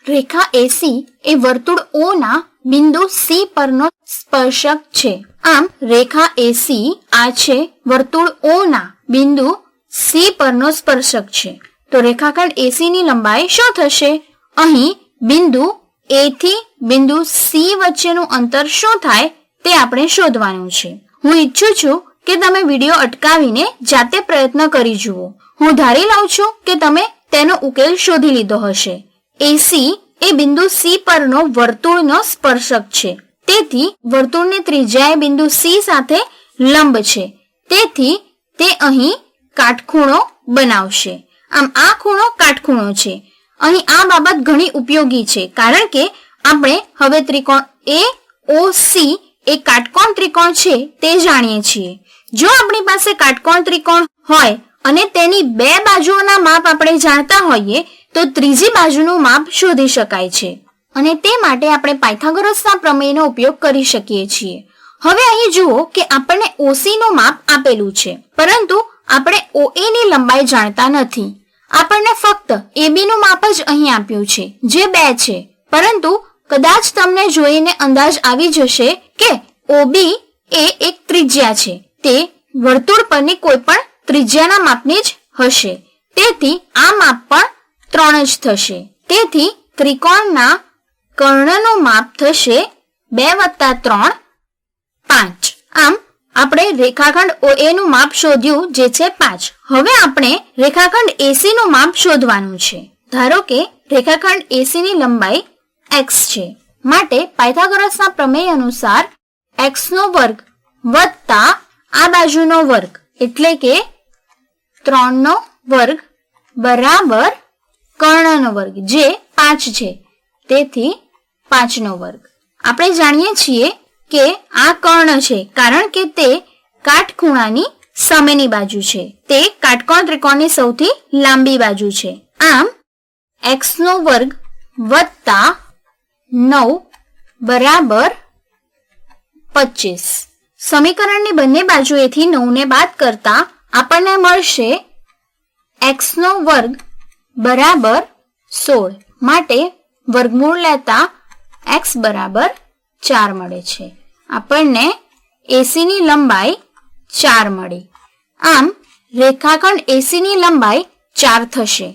રેખા એસી એ વર્તુળ ઓ ના બિંદુ સી પરનો સ્પર્શક છે. આમ રેખા એસી આ છે વર્તુળ ઓ ના બિંદુ સી પરનો સ્પર્શક છે. તો રેખાખંડ એસી ની લંબાઈ શું થશે? અહીં બિંદુ એ થી બિંદુ સી વચ્ચેનું અંતર શું થાય તે આપણે શોધવાનું છે. હું ઈચ્છું છું કે તમે વિડીયો અટકાવીને જાતે પ્રયત્ન કરી જુઓ. હું ધારી લઉં છું કે તમે તેનો ઉકેલ શોધી લીધો હશે. એસી એ બિંદુ સી પરનો વર્તુળનો સ્પર્શક છે. તેથી વર્તુળની ત્રિજ્યા એ બિંદુ સી સાથે લંબ છે. તેથી તે અહીં કાટખૂણો બનાવશે. આમ આ ખૂણો કાટખૂણો છે. અહીં આ બાબત ઘણી ઉપયોગી છે, કારણ કે આપણે હવે ત્રિકોણ AOC એ કાટકોણ ત્રિકોણ છે તે જાણીએ છીએ. જો આપણી પાસે કાટકોણ ત્રિકોણ હોય અને તેની બે બાજુઓના માપ આપણે જાણતા હોઈએ તો ત્રીજી બાજુનું માપ શોધી શકાય છે, અને તે માટે આપણે પાયથાગોરસના પ્રમેયનો ઉપયોગ કરી શકીએ છીએ. હવે અહીં જુઓ કે આપણને OC નું માપ આપેલું છે, પરંતુ આપણે OA ની લંબાઈ જાણતા નથી. આપણને ફક્ત AB નું માપ જ અહીં આપ્યું છે, જે 2 છે. પરંતુ કદાચ તમને જોઈને અંદાજ આવી જશે કે OB એ એક ત્રિજ્યા છે. તે વર્તુળ પરની કોઈ પણ ત્રિજ્યાના માપની જ હશે. તેથી આ માપ પણ 3 જ થશે. તેથી ત્રિકોણના કર્ણનું માપ થશે 2 + 3 5. આમ આપણે રેખાખંડ OA નું માપ શોધ્યું, જે છે 5. હવે આપણે રેખાખંડ AC નું માપ શોધવાનું છે. ધારો કે રેખાખંડ AC ની લંબાઈ x છે. માટે પાયથાગોરસના પ્રમેય અનુસાર x² વત્તા આ બાજુનો વર્ગ એટલે કે 3² બરાબર કર્ણનો વર્ગ, જે 5 છે. તેથી 5². આપણે જાણીએ છીએ કે આ કર્ણ છે, કારણ કે તે કાટખૂણાની સામેની બાજુ છે. તે કાટકોણ ત્રિકોણની સૌથી લાંબી બાજુ છે. આમ x² વત્તા 9 બરાબર 25. સમીકરણની બંને બાજુએથી 9 ને બાદ કરતા આપણને મળશે x² બરાબર 16. માટે વર્ગમૂળ લેતા x બરાબર 4 મળે છે. આપણને AC ની લંબાઈ 4 મળી. આમ રેખાખંડ AC ની લંબાઈ 4 થશે.